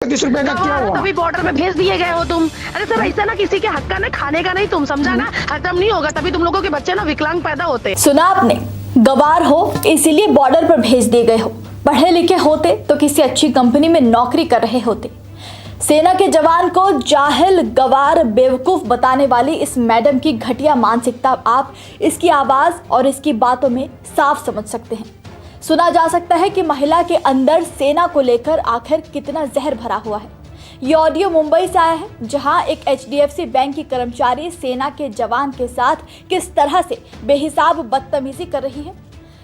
₹931 का क्या हुआ? तभी बॉर्डर में भेज दिए गए हो तुम। अरे सर ऐसा ना किसी के हक का ना खाने का नहीं, तुम समझा ना, हजम नहीं होगा तभी तुम लोगों के बच्चे ना विकलांग पैदा होते। सुना आपने, गवार हो इसीलिए बॉर्डर पर भेज दिए गए हो। पढ़े लिखे होते तो किसी अच्छी कंपनी में नौकरी कर रहे होते। सेना के जवान को जाहिल, गवार, बेवकूफ बताने वाली इस मैडम की घटिया मानसिकता आप इसकी आवाज और इसकी बातों में साफ समझ सकते हैं। सुना जा सकता है कि महिला के अंदर सेना को लेकर आखिर कितना जहर भरा हुआ है। ये ऑडियो मुंबई से आया है, जहां एक HDFC बैंक की कर्मचारी सेना के जवान के साथ किस तरह से बेहिसाब बदतमीजी कर रही है।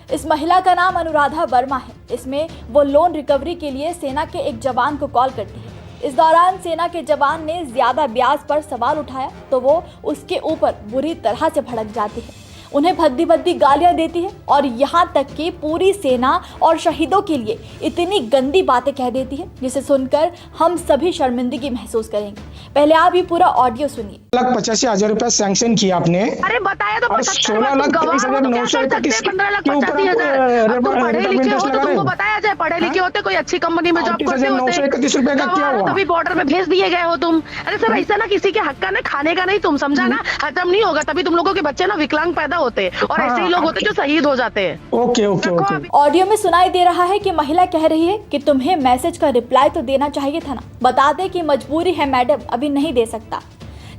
इस महिला का नाम अनुराधा वर्मा है। इसमें वो लोन रिकवरी के लिए सेना के एक जवान को कॉल करती है। इस दौरान सेना के जवान ने ज्यादा ब्याज पर सवाल उठाया तो वो उसके ऊपर बुरी तरह से भड़क जाती है, उन्हें भद्दी भद्दी गालियां देती है और यहाँ तक कि पूरी सेना और शहीदों के लिए इतनी गंदी बातें कह देती है जिसे सुनकर हम सभी शर्मिंदगी महसूस करेंगे। पहले आप ये पूरा ऑडियो सुनिए। ₹1,85,000 सैंक्शन किया आपने। अरे बताया तो 16,23,931 पढ़े लिखे हो तो तुमको बताया जाए, पढ़े लिखे होते कोई अच्छी कंपनी में जॉब करते होते। ₹931 का क्या हुआ? तभी बॉर्डर में भेज दिए गए हो तुम। अरे सर ऐसा ना किसी के हक का ना खाने का नहीं, तुम समझा ना, हजम नहीं होगा तभी तुम लोगों के बच्चे ना विकलांग पैदा होते और ऐसे ही लोग होते जो शहीद हो जाते हैं। Okay okay okay. ऑडियो में सुनाई दे रहा है कि महिला कह रही है कि तुम्हें मैसेज का रिप्लाई तो देना चाहिए था ना, बता दे कि मजबूरी है मैडम, अभी नहीं दे सकता।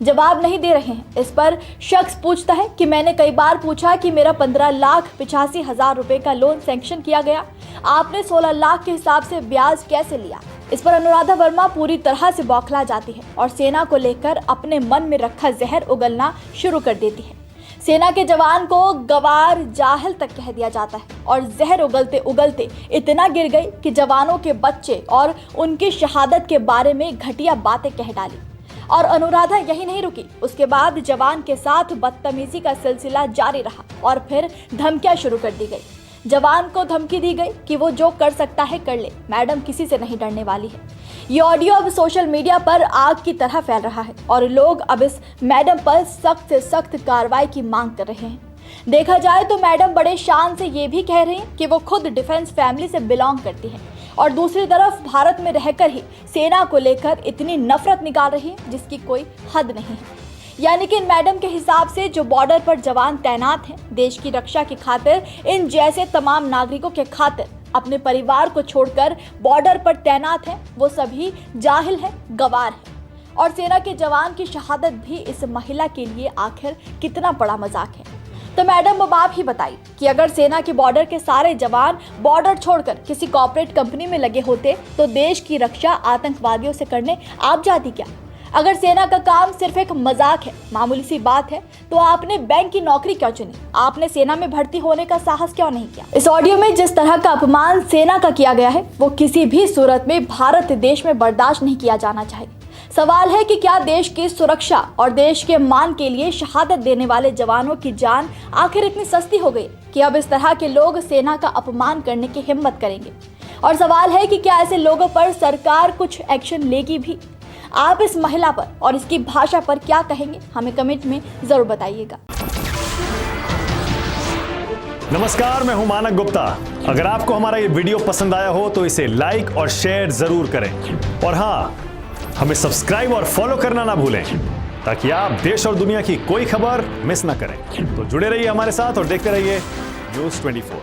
जवाब नहीं दे रहे हैं। इस पर शख्स पूछता है कि मैंने कई बार पूछा कि मेरा 15,85,000 रुपए का लोन सैंक्शन किया गया, आपने 16 लाख के हिसाब से ब्याज कैसे लिया। इस पर अनुराधा वर्मा पूरी तरह से बौखला जाती है और सेना को लेकर अपने मन में रखा जहर उगलना शुरू कर देती है। सेना के जवान को गवार, जाहिल तक कह दिया जाता है और जहर उगलते उगलते इतना गिर गई कि जवानों के बच्चे और उनकी शहादत के बारे में घटिया बातें कह डाली। और अनुराधा यही नहीं रुकी, उसके बाद जवान के साथ बदतमीजी का सिलसिला जारी रहा और फिर धमकियां शुरू कर दी गई। जवान को धमकी दी गई कि वो जो कर सकता है कर ले, मैडम किसी से नहीं डरने वाली है। ये ऑडियो अब सोशल मीडिया पर आग की तरह फैल रहा है और लोग अब इस मैडम पर सख्त से सख्त कार्रवाई की मांग कर रहे हैं। देखा जाए तो मैडम बड़े शान से ये भी कह रही हैं कि वो खुद डिफेंस फैमिली से बिलोंग करती हैं और दूसरी तरफ भारत में रहकर ही सेना को लेकर इतनी नफरत निकाल रही है जिसकी कोई हद नहीं है। यानी कि मैडम के हिसाब से जो बॉर्डर पर जवान तैनात हैं, देश की रक्षा की खातिर, इन जैसे तमाम नागरिकों के खातिर अपने परिवार को छोड़कर बॉर्डर पर तैनात हैं, वो सभी जाहिल हैं, गवार हैं। और सेना के जवान की शहादत भी इस महिला के लिए आखिर कितना बड़ा मजाक है। तो मैडम अब आप ही बताइए कि अगर सेना के बॉर्डर के सारे जवान बॉर्डर छोड़कर किसी कॉर्पोरेट कंपनी में लगे होते तो देश की रक्षा आतंकवादियों से करने आप जाती क्या? अगर सेना का काम सिर्फ एक मजाक है, मामूली सी बात है, तो आपने बैंक की नौकरी क्यों चुनी? आपने सेना में भर्ती होने का साहस क्यों नहीं किया? इस ऑडियो में जिस तरह का अपमान सेना का किया गया है वो किसी भी सूरत में भारत देश में बर्दाश्त नहीं किया जाना चाहिए। सवाल है कि क्या देश की सुरक्षा और देश के मान के लिए शहादत देने वाले जवानों की जान आखिर इतनी सस्ती हो गई कि अब इस तरह के लोग सेना का अपमान करने की हिम्मत करेंगे? और सवाल है कि क्या ऐसे लोगों पर सरकार कुछ एक्शन लेगी भी? आप इस महिला पर और इसकी भाषा पर क्या कहेंगे, हमें कमेंट में जरूर बताइएगा। नमस्कार, मैं हूं मानक गुप्ता। अगर आपको हमारा ये वीडियो पसंद आया हो तो इसे लाइक और शेयर जरूर करें और हाँ, हमें सब्सक्राइब और फॉलो करना ना भूलें ताकि आप देश और दुनिया की कोई खबर मिस ना करें। तो जुड़े रहिए हमारे साथ और देखते रहिए News 24।